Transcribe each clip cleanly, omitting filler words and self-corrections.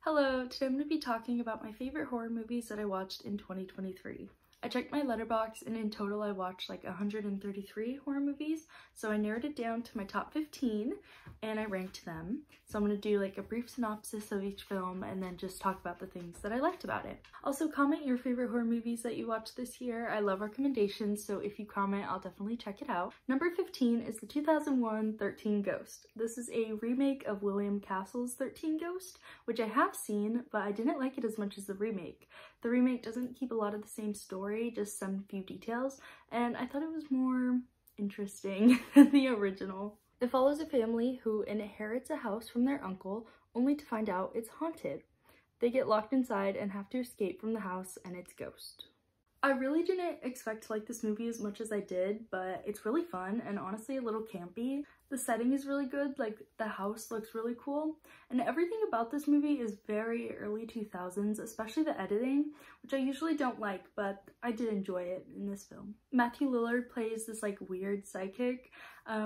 Hello, today I'm going to be talking about my favorite horror movies that I watched in 2023. I checked my Letterboxd and in total I watched like 133 horror movies, so I narrowed it down to my top 15 and I ranked them. So I'm going to do like a brief synopsis of each film and then just talk about the things that I liked about it. Also comment your favorite horror movies that you watched this year. I love recommendations, so if you comment I'll definitely check it out. Number 15 is the 2001 13 Ghost. This is a remake of William Castle's 13 Ghost, which I have seen, but I didn't like it as much as the remake. The remake doesn't keep a lot of the same story, just some few details, and I thought it was more interesting than the original. It follows a family who inherits a house from their uncle, only to find out it's haunted. They get locked inside and have to escape from the house and its ghost. I really didn't expect to like this movie as much as I did, but it's really fun and honestly a little campy. The setting is really good, like the house looks really cool, and everything about this movie is very early 2000s, especially the editing, which I usually don't like, but I did enjoy it in this film. Matthew Lillard plays this like weird psychic,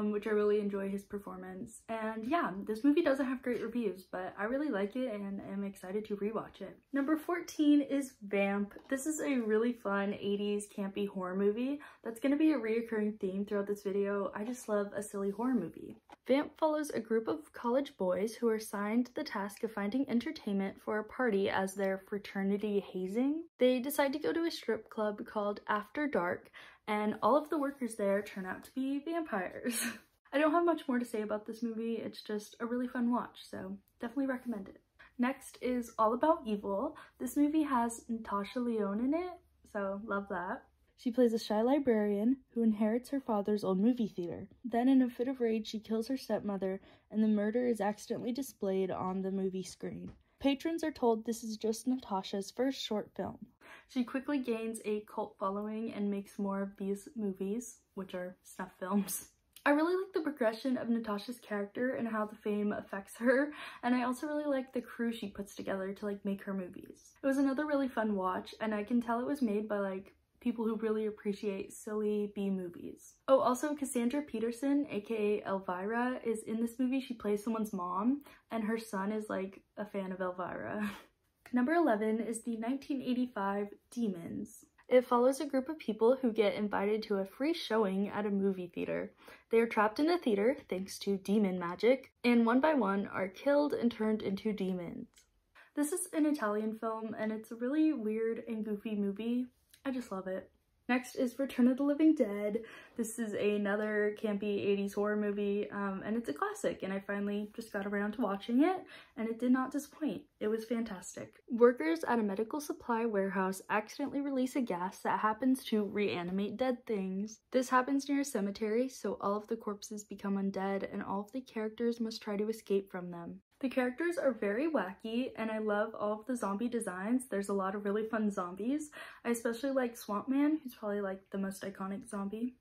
which I really enjoy his performance. And yeah, this movie doesn't have great reviews, but I really like it and am excited to rewatch it. Number 14 is Vamp. This is a really fun 80s campy horror movie that's going to be a reoccurring theme throughout this video. I just love a silly horror movie. Vamp follows a group of college boys who are assigned the task of finding entertainment for a party as their fraternity hazing. They decide to go to a strip club called After Dark, and all of the workers there turn out to be vampires. I don't have much more to say about this movie, it's just a really fun watch, so definitely recommend it. Next is All About Evil. This movie has Natasha Lyonne in it, so love that. She plays a shy librarian who inherits her father's old movie theater. Then in a fit of rage, she kills her stepmother, and the murder is accidentally displayed on the movie screen. Patrons are told this is just Natasha's first short film. She quickly gains a cult following and makes more of these movies, which are snuff films. I really like the progression of Natasha's character and how the fame affects her, and I also really like the crew she puts together to like make her movies. It was another really fun watch, and I can tell it was made by like people who really appreciate silly B movies. Oh, also Cassandra Peterson, aka Elvira, is in this movie. She plays someone's mom, and her son is like a fan of Elvira. Number 11 is the 1985 Demons. It follows a group of people who get invited to a free showing at a movie theater. They are trapped in a theater thanks to demon magic, and one by one are killed and turned into demons. This is an Italian film, and it's a really weird and goofy movie. I just love it. Next is Return of the Living Dead. This is another campy 80s horror movie, and it's a classic, and I finally just got around to watching it, and it did not disappoint. It was fantastic. Workers at a medical supply warehouse accidentally release a gas that happens to reanimate dead things. This happens near a cemetery, so all of the corpses become undead, and all of the characters must try to escape from them. The characters are very wacky, and I love all of the zombie designs. There's a lot of really fun zombies. I especially like Swamp Man, who's probably like the most iconic zombie,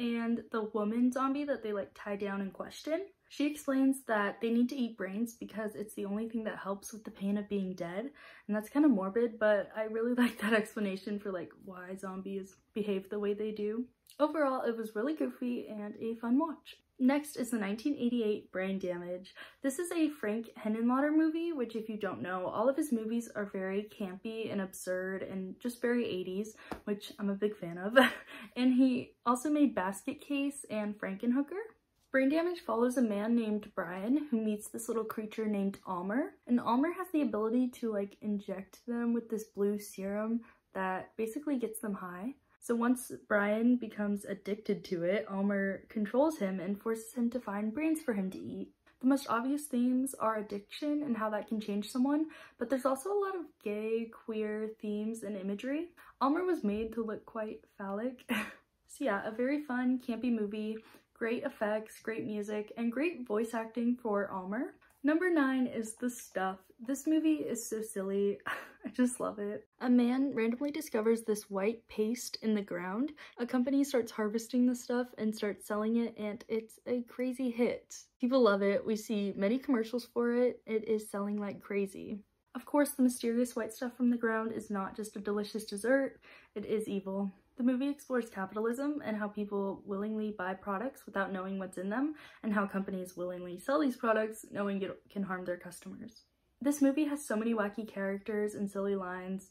and the woman zombie that they like tie down and question. She explains that they need to eat brains because it's the only thing that helps with the pain of being dead, and that's kind of morbid, but I really like that explanation for like why zombies behave the way they do. Overall, it was really goofy and a fun watch. Next is the 1988 Brain Damage. This is a Frank Henenlotter movie, which if you don't know, all of his movies are very campy and absurd and just very 80s, which I'm a big fan of. And he also made Basket Case and Frankenhooker. Brain Damage follows a man named Brian who meets this little creature named Almer, and Almer has the ability to like inject them with this blue serum that basically gets them high. So once Brian becomes addicted to it, Almer controls him and forces him to find brains for him to eat. The most obvious themes are addiction and how that can change someone, but there's also a lot of gay, queer themes and imagery. Almer was made to look quite phallic. So yeah, a very fun, campy movie, great effects, great music, and great voice acting for Almer. Number 9 is The Stuff. This movie is so silly. I just love it. A man randomly discovers this white paste in the ground. A company starts harvesting the stuff and starts selling it, and it's a crazy hit. People love it. We see many commercials for it. It is selling like crazy. Of course, the mysterious white stuff from the ground is not just a delicious dessert. It is evil. The movie explores capitalism and how people willingly buy products without knowing what's in them, and how companies willingly sell these products knowing it can harm their customers. This movie has so many wacky characters and silly lines.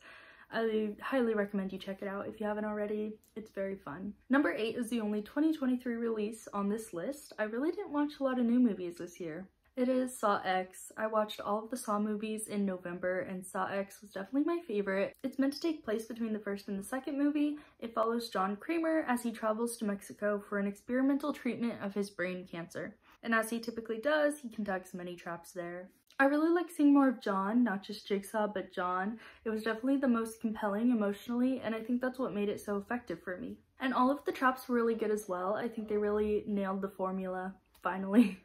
I highly recommend you check it out if you haven't already. It's very fun. Number 8 is the only 2023 release on this list. I really didn't watch a lot of new movies this year. It is Saw X. I watched all of the Saw movies in November, and Saw X was definitely my favorite. It's meant to take place between the first and the second movie. It follows John Kramer as he travels to Mexico for an experimental treatment of his brain cancer. And as he typically does, he conducts many traps there. I really like seeing more of John, not just Jigsaw, but John. It was definitely the most compelling emotionally, and I think that's what made it so effective for me. And all of the traps were really good as well. I think they really nailed the formula, finally.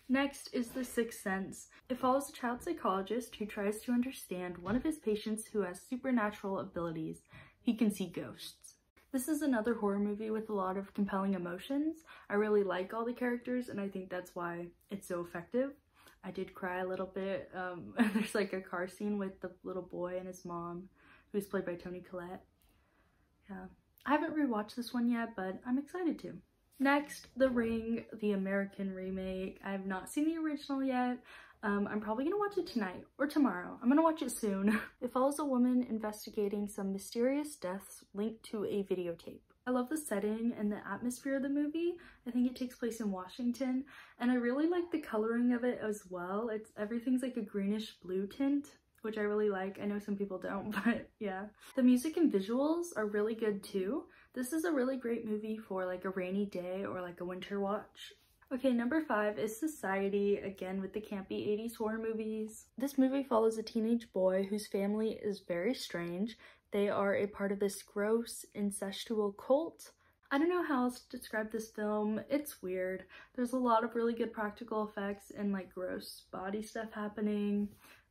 Next is The Sixth Sense. It follows a child psychologist who tries to understand one of his patients who has supernatural abilities. He can see ghosts. This is another horror movie with a lot of compelling emotions. I really like all the characters, and I think that's why it's so effective. I did cry a little bit. There's like a car scene with the little boy and his mom, who's played by Toni Collette. Yeah, I haven't rewatched this one yet, but I'm excited to. Next, The Ring, the American remake. I have not seen the original yet. I'm probably gonna watch it tonight or tomorrow. I'm gonna watch it soon. It follows a woman investigating some mysterious deaths linked to a videotape. I love the setting and the atmosphere of the movie. I think it takes place in Washington, and I really like the coloring of it as well. Everything's like a greenish blue tint, which I really like. I know some people don't, but yeah. The music and visuals are really good too. This is a really great movie for like a rainy day or like a winter watch. Okay, number 5 is Society, again with the campy 80s horror movies. This movie follows a teenage boy whose family is very strange. They are a part of this gross, incestual cult. I don't know how else to describe this film. It's weird. There's a lot of really good practical effects and like gross body stuff happening.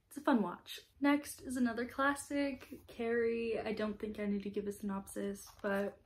It's a fun watch. Next is another classic, Carrie. I don't think I need to give a synopsis, but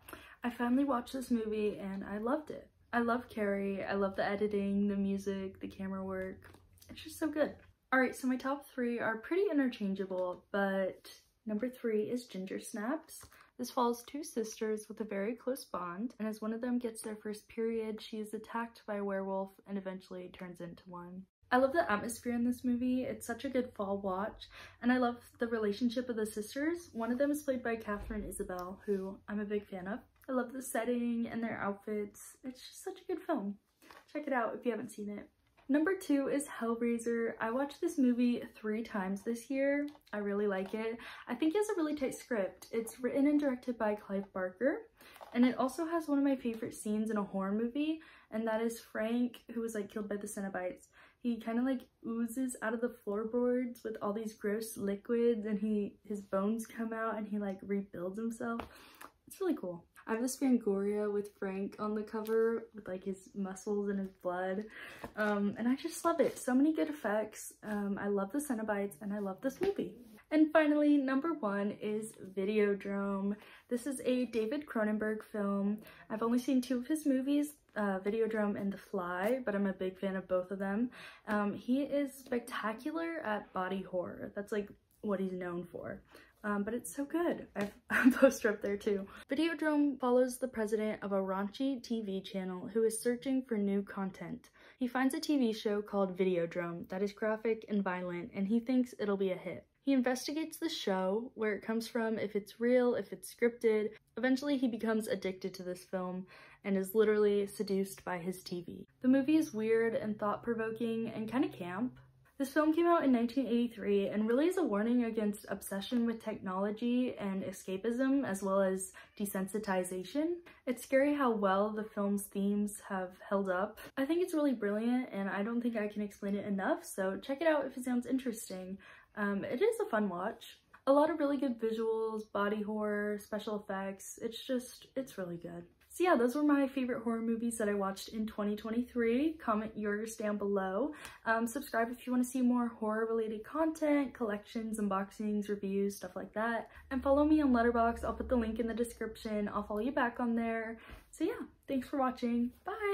I finally watched this movie and I loved it. I love Carrie. I love the editing, the music, the camera work. It's just so good. Alright, so my top 3 are pretty interchangeable, but number 3 is Ginger Snaps. This follows 2 sisters with a very close bond, and as one of them gets their first period, she is attacked by a werewolf and eventually turns into one. I love the atmosphere in this movie. It's such a good fall watch, and I love the relationship of the sisters. One of them is played by Katharine Isabelle, who I'm a big fan of. I love the setting and their outfits. It's just such a good film. Check it out if you haven't seen it. Number 2 is Hellraiser. I watched this movie 3 times this year. I really like it. I think it has a really tight script. It's written and directed by Clive Barker, and it also has one of my favorite scenes in a horror movie, and that is Frank, who was like killed by the Cenobites. He kind of like oozes out of the floorboards with all these gross liquids, and his bones come out and he like rebuilds himself. It's really cool. I have this Fangoria with Frank on the cover with like his muscles and his blood, and I just love it. So many good effects. I love the Cenobites and I love this movie. And finally, number 1 is Videodrome. This is a David Cronenberg film. I've only seen 2 of his movies, Videodrome and The Fly, but I'm a big fan of both of them. He is spectacular at body horror. That's like what he's known for. But it's so good. I've a poster up there too. Videodrome follows the president of a raunchy TV channel who is searching for new content. He finds a TV show called Videodrome that is graphic and violent, and he thinks it'll be a hit. He investigates the show, where it comes from, if it's real, if it's scripted. Eventually he becomes addicted to this film and is literally seduced by his TV. The movie is weird and thought-provoking and kind of camp. This film came out in 1983 and really is a warning against obsession with technology and escapism, as well as desensitization. It's scary how well the film's themes have held up. I think it's really brilliant, and I don't think I can explain it enough, so check it out if it sounds interesting. It is a fun watch. A lot of really good visuals, body horror, special effects. It's really good. So yeah, those were my favorite horror movies that I watched in 2023. Comment yours down below. Subscribe if you want to see more horror related content, collections, unboxings, reviews, stuff like that. And follow me on Letterboxd. I'll put the link in the description. I'll follow you back on there. So yeah, thanks for watching. Bye!